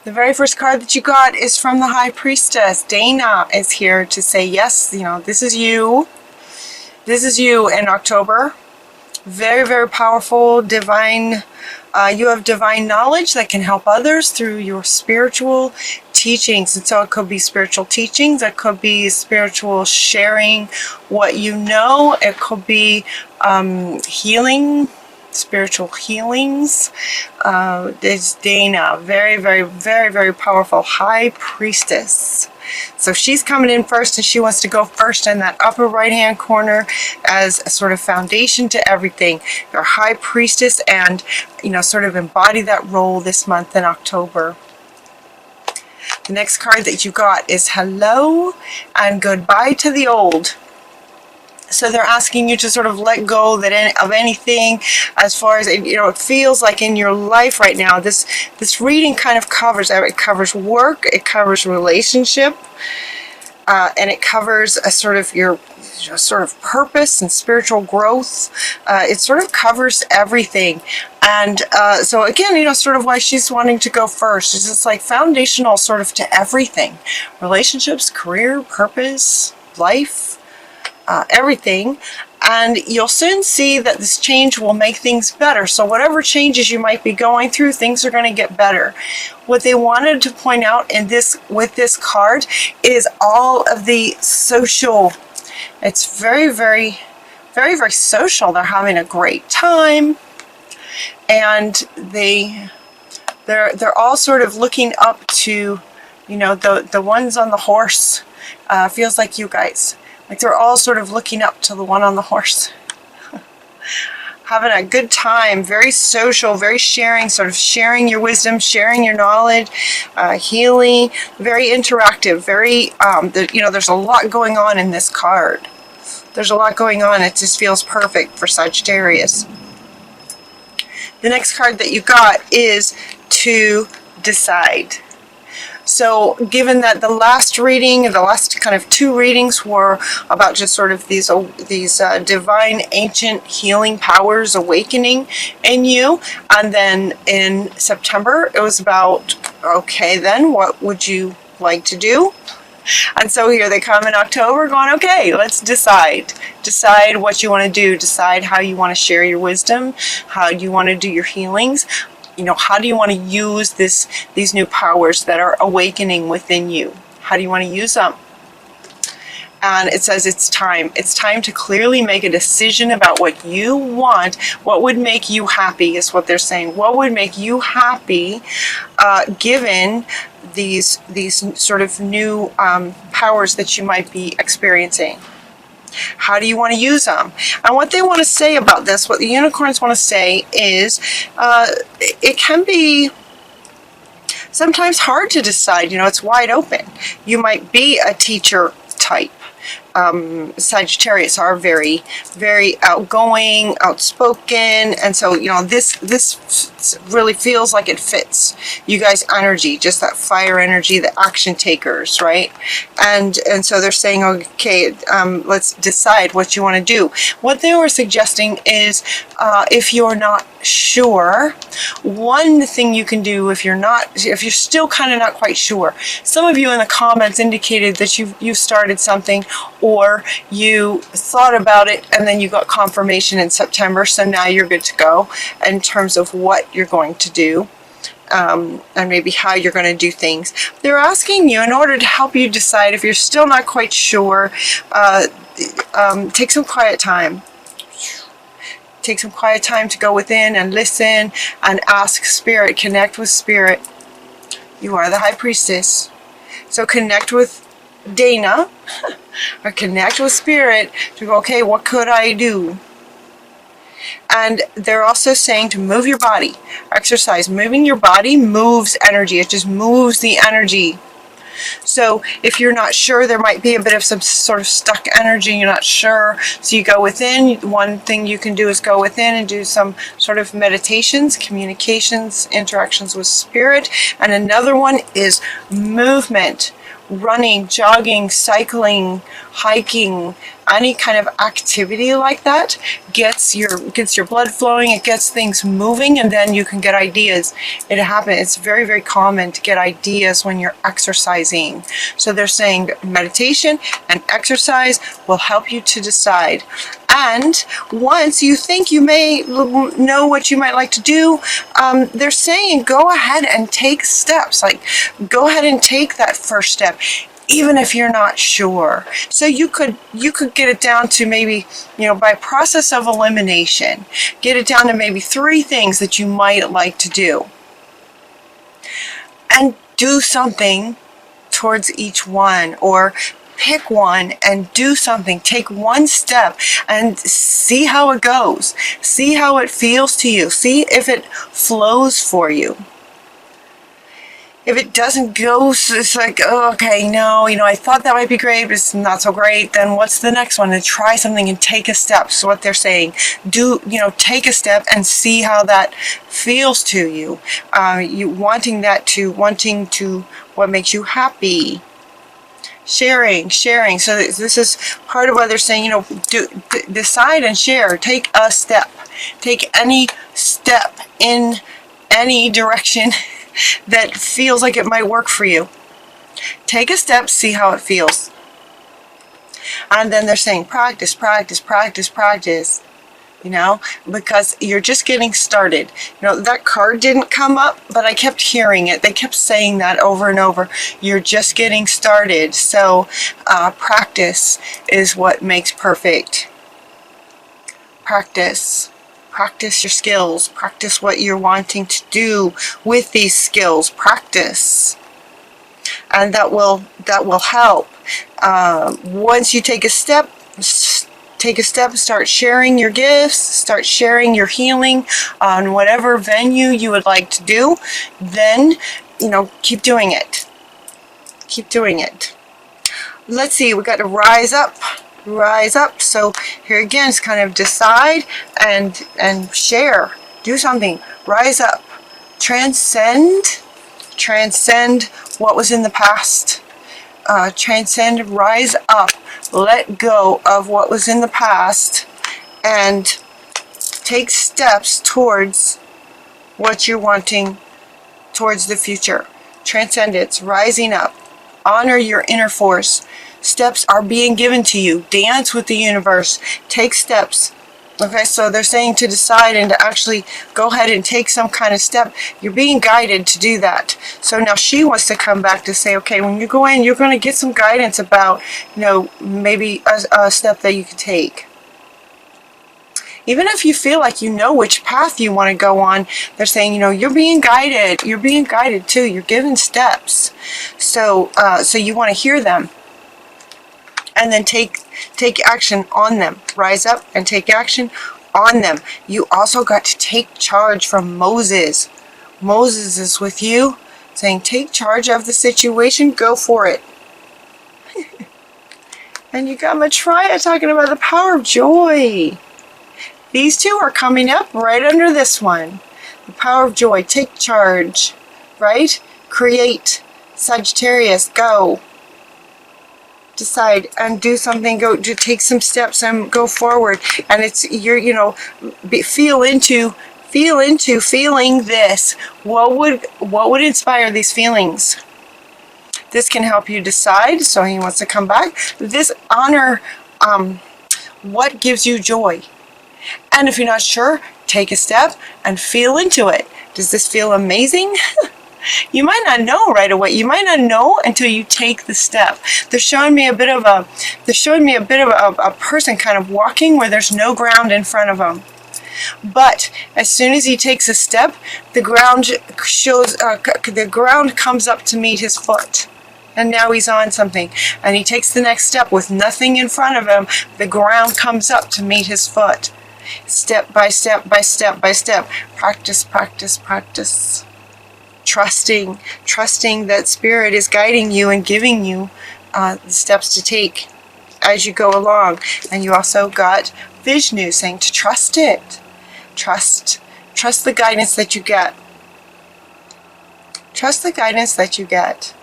The very first card that you got is from the High Priestess. Dana is here to say, yes, you know, this is you. This is you in October. Very, very powerful, divine. You have divine knowledge that can help others through your spiritual teachings. And so it could be spiritual teachings. It could be spiritual sharing what you know. It could be healing, spiritual healings. It's Dana. Very, very, very, very powerful High Priestess. So she's coming in first, and she wants to go first in that upper right hand corner as a sort of foundation to everything. Your High Priestess, and you know, sort of embody that role this month in October. The next card that you got is hello and goodbye to the old. So they're asking you to sort of let go of anything as far as, you know, it feels like in your life right now. This reading kind of covers, it covers work, it covers relationship, and it covers a sort of your sort of purpose and spiritual growth. It sort of covers everything. And so again, you know, sort of why she's wanting to go first is it's like foundational sort of to everything. Relationships, career, purpose, life. Everything, and you'll soon see that this change will make things better. So whatever changes you might be going through, things are going to get better. What they wanted to point out in this with this card is all of the social. It's very, very, very, very social. They're having a great time, and they're all sort of looking up to, you know, the ones on the horse. Feels like you guys. Like they're all sort of looking up to the one on the horse. Having a good time, very social, very sharing, sort of sharing your wisdom, sharing your knowledge, healing, very interactive, very, you know, there's a lot going on in this card. There's a lot going on. It just feels perfect for Sagittarius. The next card that you got is to decide. So given that the last reading, the last kind of two readings were about just sort of these divine ancient healing powers awakening in you, and then in September it was about, okay, then what would you like to do? And so here they come in October going, okay, let's decide. Decide what you want to do. Decide how you want to share your wisdom. How do you want to do your healings? You know, how do you want to use these new powers that are awakening within you? How do you want to use them? And it says it's time. It's time to clearly make a decision about what you want. What would make you happy is what they're saying. What would make you happy given these sort of new powers that you might be experiencing? How do you want to use them? And what they want to say about this, what the unicorns want to say is it can be sometimes hard to decide. You know, it's wide open. You might be a teacher type. Sagittarius are very, very outgoing, outspoken, and so, you know, this really feels like it fits you guys' energy, just that fire energy, the action takers, right? And so they're saying, okay, let's decide what you want to do. What they were suggesting is, if you're not sure, one thing you can do if you're still kind of not quite sure. Some of you in the comments indicated that you started something, or you thought about it and then you got confirmation in September, so now you're good to go in terms of what you're going to do, and maybe how you're going to do things. They're asking you, in order to help you decide if you're still not quite sure, take some quiet time. Take some quiet time to go within and listen and ask Spirit, connect with Spirit. You are the High Priestess. So connect with Dana or connect with Spirit to go, okay, what could I do? And they're also saying to move your body. Exercise. Moving your body moves energy. It just moves the energy. So if you're not sure, there might be a bit of some sort of stuck energy, you're not sure, so you go within. One thing you can do is go within and do some sort of meditations, communications, interactions with Spirit. And another one is movement. Running, jogging, cycling, hiking, any kind of activity like that gets your blood flowing, it gets things moving, and then you can get ideas. It happens. It's very, very common to get ideas when you're exercising. So they're saying meditation and exercise will help you to decide. And once you think you may know what you might like to do, they're saying go ahead and take steps. Like, go ahead and take that first step, even if you're not sure. So you could get it down to maybe, by process of elimination, get it down to maybe 3 things that you might like to do. And do something towards each one, or pick one and do something. Take one step and see how it goes. See how it feels to you. See if it flows for you. If it doesn't go, it's like, oh, okay, no, I thought that might be great, but it's not so great. Then what's the next one? And try something and take a step. So what they're saying, take a step and see how that feels to you. Wanting to what makes you happy. Sharing. So this is part of what they're saying, decide and share. Take a step. Take any step in any direction that feels like it might work for you. Take a step, see how it feels. And then they're saying practice, because you're just getting started. That card didn't come up, but I kept hearing it. They kept saying that over and over. You're just getting started. So practice is what makes perfect. Practice your skills. Practice what you're wanting to do with these skills. Practice. And that will help. Once you take a step, start sharing your gifts, start sharing your healing on whatever venue you would like to do. Then, keep doing it. Keep doing it. Let's see, we got to rise up. So here again, it's kind of decide and share. Do something. Rise up. Transcend what was in the past. Transcend, rise up. Let go of what was in the past and take steps towards what you're wanting, towards the future. Transcend it. Rising up. Honor your inner force. Steps are being given to you. Dance with the universe. Take steps. Okay, so they're saying to decide and to actually go ahead and take some kind of step. You're being guided to do that. So now she wants to come back to say, okay, when you go in, you're going to get some guidance about, maybe a step that you could take. Even if you feel like you know which path you want to go on, they're saying, you're being guided. You're being guided too. You're given steps. So you want to hear them. And then take action on them. Rise up and take action on them. You also got to take charge from Moses. Moses is with you, saying, take charge of the situation. Go for it. And you got Maitreya talking about the power of joy. These two are coming up right under this one. The power of joy. Take charge. Right? Create. Sagittarius. Go. Decide and do something. Go to take some steps and go forward. And it's feel into feeling this. What would inspire these feelings? This can help you decide. So he wants to come back. This honor what gives you joy. And if you're not sure, take a step and feel into it. Does this feel amazing? You might not know right away. You might not know until you take the step. They're showing me a bit of a person kind of walking where there's no ground in front of him. But as soon as he takes a step, the ground comes up to meet his foot. And now he's on something. And he takes the next step with nothing in front of him. The ground comes up to meet his foot. Step by step by step by step. Practice. Trusting that Spirit is guiding you and giving you the steps to take as you go along. And you also got Vishnu saying to trust it. Trust the guidance that you get. Trust the guidance that you get.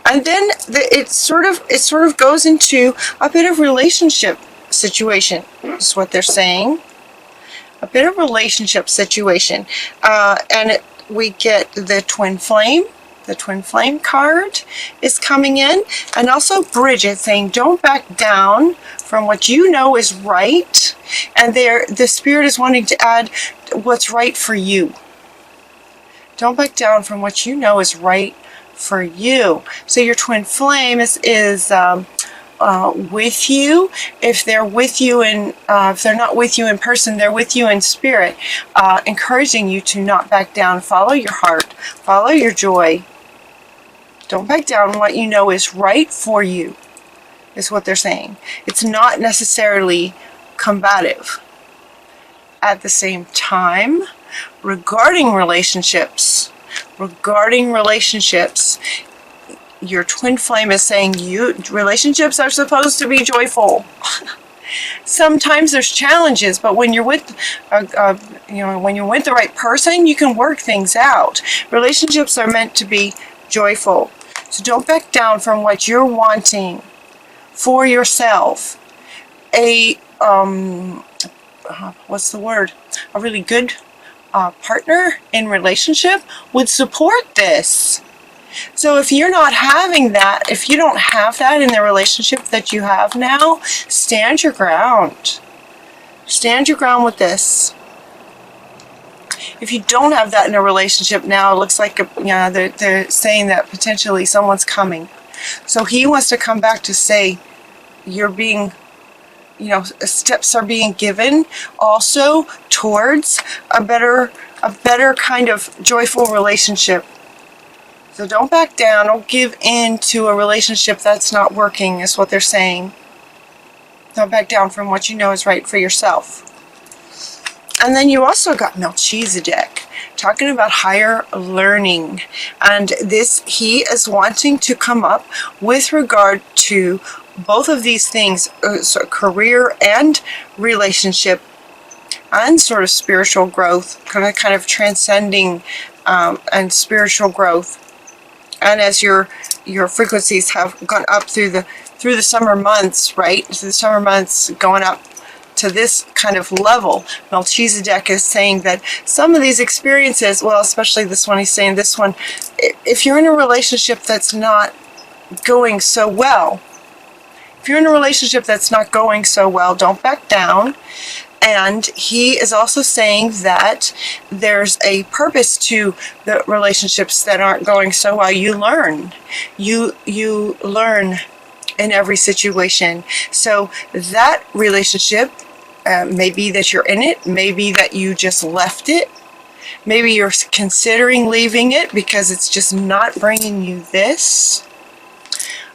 And then it sort of goes into a bit of relationship situation, is what they're saying. A bit of relationship situation. We get the twin flame. The twin flame card is coming in. And also Bridget saying, don't back down from what you know is right. And the Spirit is wanting to add what's right for you. Don't back down from what you know is right for you. So your twin flame is with you. If they're with you if they're not with you in person, they're with you in spirit, encouraging you to not back down. Follow your heart. Follow your joy. Don't back down on what you know is right for you, is what they're saying. It's not necessarily combative. At the same time, regarding relationships, your twin flame is saying relationships are supposed to be joyful. Sometimes there's challenges, but when you're with when you're with the right person, you can work things out. Relationships are meant to be joyful. So don't back down from what you're wanting for yourself. What's the word? A really good partner in relationship would support this. So if you're not having that, if you don't have that in the relationship that you have now, stand your ground. Stand your ground with this. If you don't have that in a relationship now, it looks like they're saying that potentially someone's coming. So he wants to come back to say you're being, steps are being given also towards a better kind of joyful relationship. So don't back down. Don't give in to a relationship that's not working, is what they're saying. Don't back down from what you know is right for yourself. And then you also got Melchizedek talking about higher learning. And he is wanting to come up with regard to both of these things, so career and relationship, and sort of spiritual growth, kind of transcending and spiritual growth. And as your frequencies have gone up through the summer months, right? Through the summer months going up to this kind of level, Melchizedek is saying that some of these experiences, well, especially this one, he's saying this one, if you're in a relationship that's not going so well, don't back down. And he is also saying that there's a purpose to the relationships that aren't going so well. You learn. You learn in every situation. So that relationship, maybe that you're in it, maybe that you just left it, maybe you're considering leaving it because it's just not bringing you this.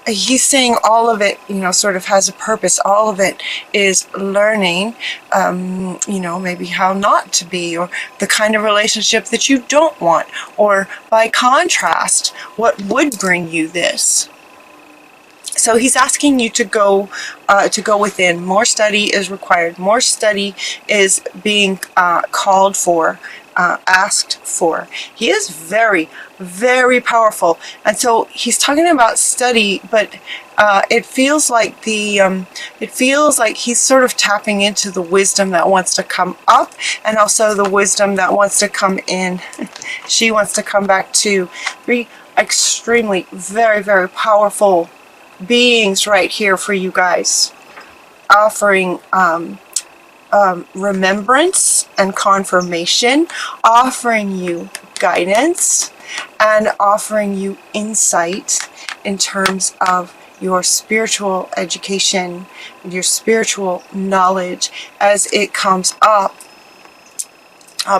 He's saying all of it, sort of has a purpose. All of it is learning, maybe how not to be, or the kind of relationship that you don't want, or by contrast, what would bring you this. So he's asking you to go within. More study is required. More study is being called for, asked for. He is very, very powerful. And so he's talking about study, but it feels like he's sort of tapping into the wisdom that wants to come up, and also the wisdom that wants to come in. She wants to come back to. Three extremely, very, very powerful beings right here for you guys, offering remembrance and confirmation, offering you guidance, and offering you insight in terms of your spiritual education, your spiritual knowledge as it comes up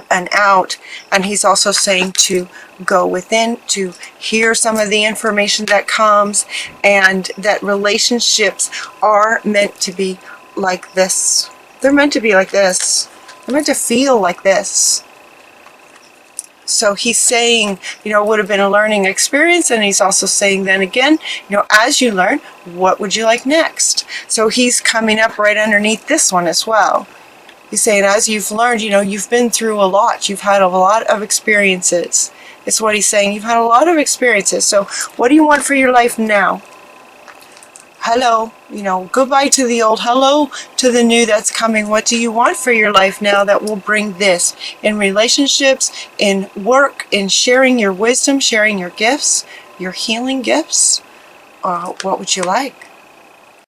and out. And he's also saying to go within, to hear some of the information that comes, and that relationships are meant to be like this. They're meant to be like this. They're meant to feel like this. So he's saying, it would have been a learning experience, and he's also saying then again, as you learn, what would you like next? So he's coming up right underneath this one as well. He's saying, as you've learned, you've been through a lot. You've had a lot of experiences. It's what he's saying. You've had a lot of experiences. So what do you want for your life now? Hello, you know, goodbye to the old, hello to the new that's coming. What do you want for your life now that will bring this in relationships, in work, in sharing your wisdom, sharing your gifts, your healing gifts? What would you like?